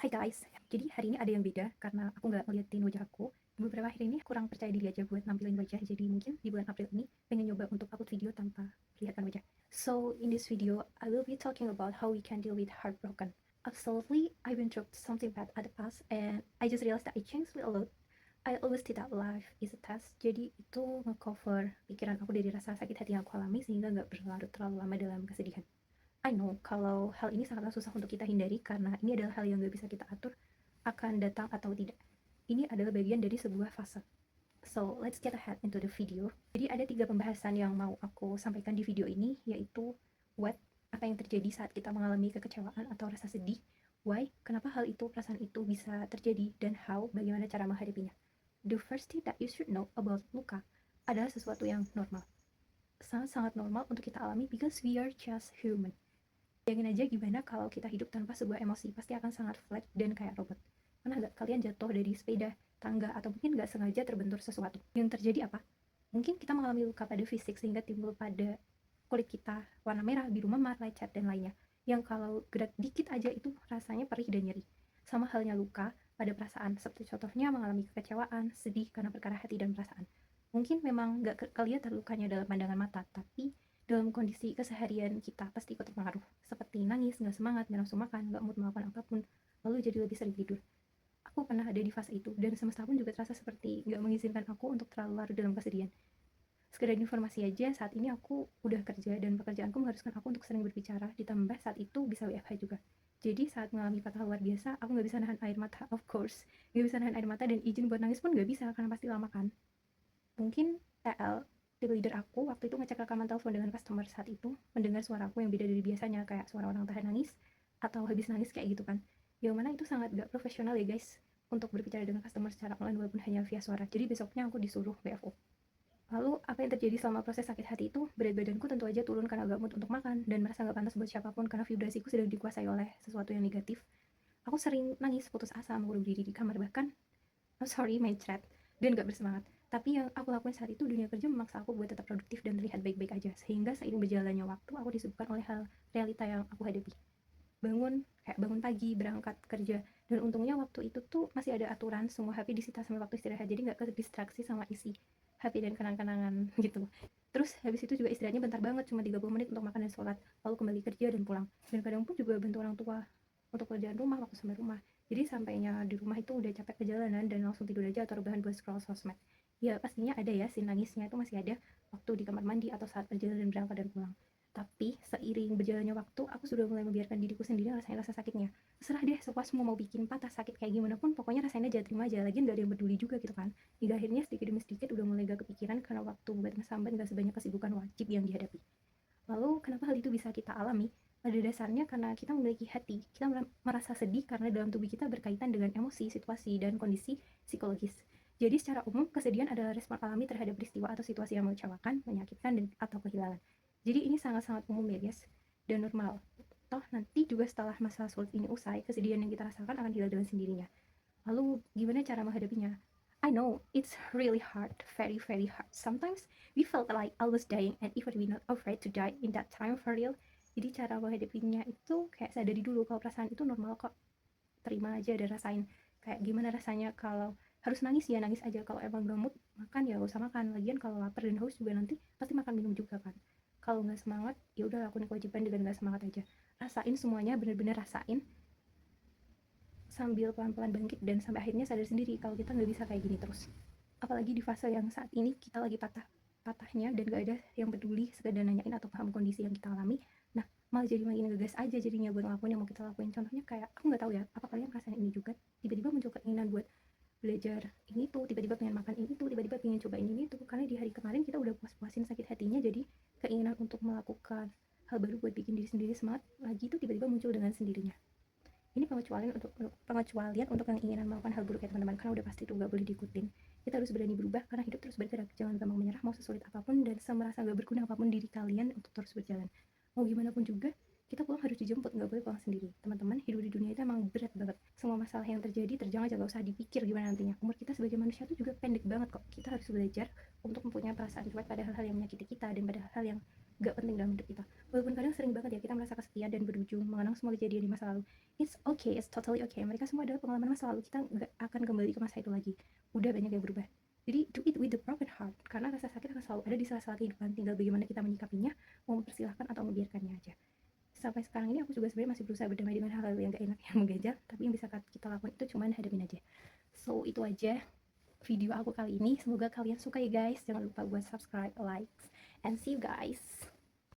Hai guys, jadi hari ini ada yang beda karena aku nggak ngeliatin wajah aku. Beberapa akhir ini kurang percaya diri aja buat nampilin wajah, jadi mungkin di bulan April ini pengen nyoba untuk upload video tanpa kelihatan wajah. So in this video, I will be talking about how we can deal with heartbroken. Absolutely, I've been through something bad at the past and I just realized that I changed a lot. I always think that life is a test, jadi itu ngecover pikiran aku dari rasa sakit hati yang aku alami sehingga nggak berlarut terlalu lama dalam kesedihan. I know kalau hal ini sangatlah susah untuk kita hindari karena ini adalah hal yang gak bisa kita atur akan datang atau tidak. Ini adalah bagian dari sebuah fase. So, let's get ahead into the video. Jadi ada 3 pembahasan yang mau aku sampaikan di video ini, yaitu what, apa yang terjadi saat kita mengalami kekecewaan atau rasa sedih, why, kenapa hal itu, perasaan itu bisa terjadi, dan how, bagaimana cara menghadapinya. The first thing that you should know about luka adalah sesuatu yang normal. Sangat-sangat normal untuk kita alami because we are just human. Bayangin aja gimana kalau kita hidup tanpa sebuah emosi, pasti akan sangat flat dan kayak robot. Pernah nggak kalian jatuh dari sepeda, tangga, atau mungkin nggak sengaja terbentur sesuatu? Yang terjadi apa? Mungkin kita mengalami luka pada fisik sehingga timbul pada kulit kita warna merah, biru memar, lecet, dan lainnya. Yang kalau gerak dikit aja itu rasanya perih dan nyeri. Sama halnya luka pada perasaan, seperti contohnya mengalami kekecewaan, sedih karena perkara hati dan perasaan. Mungkin memang nggak kelihatan lukanya dalam pandangan mata, tapi dalam kondisi keseharian kita pasti ikut terpengaruh, seperti nangis, nggak semangat, nggak nafsu makan, nggak mood melakukan apapun, lalu jadi lebih sering tidur. Aku pernah ada di fase itu, dan semesta pun juga terasa seperti nggak mengizinkan aku untuk terlalu larut dalam kesedihan. Sekedar informasi aja, saat ini aku udah kerja dan pekerjaanku mengharuskan aku untuk sering berbicara, ditambah saat itu bisa WFH juga. Jadi saat mengalami patah luar biasa, aku nggak bisa nahan air mata, of course. Nggak bisa nahan air mata dan izin buat nangis pun nggak bisa, karena pasti lama kan. Mungkin TL tim leader aku waktu itu ngecek rekaman telepon dengan customer saat itu, mendengar suara aku yang beda dari biasanya, kayak suara orang tahan nangis atau habis nangis kayak gitu kan. Yang mana itu sangat gak profesional ya guys, untuk berbicara dengan customer secara online walaupun hanya via suara. Jadi besoknya aku disuruh BFO. Lalu apa yang terjadi selama proses sakit hati itu? Berat badanku tentu aja turun karena gak mood untuk makan dan merasa gak pantas buat siapapun karena vibrasiku sedang dikuasai oleh sesuatu yang negatif. Aku sering nangis, putus asa, mengurung diri di kamar, bahkan I'm sorry, mencret, dan gak bersemangat. Tapi yang aku lakuin saat itu, dunia kerja memaksa aku buat tetap produktif dan terlihat baik-baik aja. Sehingga seiring berjalannya waktu, aku disibukkan oleh hal realita yang aku hadapi. Bangun pagi, berangkat kerja. Dan untungnya waktu itu tuh masih ada aturan, semua HP disita sampai waktu istirahat. Jadi gak kedistraksi sama isi HP dan kenang-kenangan gitu. Terus habis itu juga istirahatnya bentar banget, cuma 30 menit untuk makan dan sholat. Lalu kembali kerja dan pulang. Dan kadang pun juga bantu orang tua untuk kerjaan rumah waktu sampai rumah. Jadi sampainya di rumah itu udah capek perjalanan dan langsung tidur aja atau rebahan buat scroll sosmed. Ya pastinya ada ya, scene nangisnya itu masih ada waktu di kamar mandi atau saat perjalanan berangkat dan pulang. Tapi seiring berjalannya waktu, aku sudah mulai membiarkan diriku sendiri ngerasain rasa sakitnya. Terserah deh, sepuasmu mau bikin patah sakit kayak gimana pun, pokoknya rasain aja, terima aja. Lagian gak ada yang peduli juga gitu kan. Hingga akhirnya sedikit demi sedikit udah mulai gak kepikiran karena waktu buat ngesambat gak sebanyak kesibukan wajib yang dihadapi. Lalu kenapa hal itu bisa kita alami? Pada dasarnya karena kita memiliki hati, kita merasa sedih karena dalam tubuh kita berkaitan dengan emosi, situasi, dan kondisi psikologis. Jadi secara umum, kesedihan adalah respon alami terhadap peristiwa atau situasi yang mengecewakan, menyakitkan, atau kehilangan. Jadi ini sangat-sangat umum ya guys, dan normal. Toh nanti juga setelah masa sulit ini usai, kesedihan yang kita rasakan akan hilang dengan sendirinya. Lalu gimana cara menghadapinya? I know it's really hard, very very hard. Sometimes we felt like I was dying and even we not afraid to die in that time for real. Jadi cara menghadapinya itu kayak sadari dulu kalau perasaan itu normal kok. Terima aja dan rasain. Kayak gimana rasanya kalau harus nangis ya nangis aja. Kalau emang gak mood makan ya gak usah makan. Lagian kalau lapar dan haus juga nanti pasti makan minum juga kan. Kalau nggak semangat ya udah lakuin kewajiban dengan nggak semangat aja. Rasain semuanya, bener-bener rasain sambil pelan-pelan bangkit dan sampai akhirnya sadar sendiri kalau kita nggak bisa kayak gini terus. Apalagi di fase yang saat ini kita lagi patahnya dan gak ada yang peduli sekedar nanyain atau paham kondisi yang kita alami. Nah, malah jadi makin ngegas aja jadinya buat ngelakuin yang mau kita lakuin. Contohnya kayak, aku nggak tahu ya, apa kalian ngerasain ini juga? Tiba-tiba muncul keinginan buat belajar ini tuh, tiba-tiba pengen makan ini tuh, tiba-tiba pengen cobain ini tuh. Karena di hari kemarin kita udah puas-puasin sakit hatinya, jadi keinginan untuk melakukan hal baru buat bikin diri sendiri semangat lagi tuh tiba-tiba muncul dengan sendirinya. Ini pengecualian untuk yang inginan melakukan hal buruk ya teman-teman, karena udah pasti itu gak boleh diikutin. Kita harus berani berubah karena hidup terus bergerak, jangan gampang menyerah mau sesulit apapun dan semerasa gak berguna apapun diri kalian untuk terus berjalan. Mau gimana pun juga, kita pulang harus dijemput, gak boleh pulang sendiri. Teman-teman, hidup di dunia itu emang berat banget. Semua masalah yang terjadi terjang aja, gak usah dipikir gimana nantinya. Umur kita sebagai manusia tuh juga pendek banget kok. Kita harus belajar untuk mempunyai perasaan cuek pada hal-hal yang menyakiti kita dan pada hal yang gak penting dalam hidup kita. Walaupun kadang sering banget ya kita merasa kesepian dan berujung mengenang semua kejadian di masa lalu. it's okay, it's totally okay. Mereka semua adalah pengalaman masa lalu, kita nggak akan kembali ke masa itu lagi. Udah banyak yang berubah. Jadi do it with the broken heart, karena rasa sakit akan selalu ada di sela-sela kehidupan, tinggal bagaimana kita menyikapinya, mau mempersilahkan atau membiarkannya aja. Sampai sekarang ini aku juga sebenarnya masih berusaha berdamai dengan hal-hal yang gak enak yang mengganjal, tapi yang bisa kita lakukan itu cuman hadapin aja. So itu aja video aku kali ini, semoga kalian suka ya guys. Jangan lupa buat subscribe, like, and see you guys.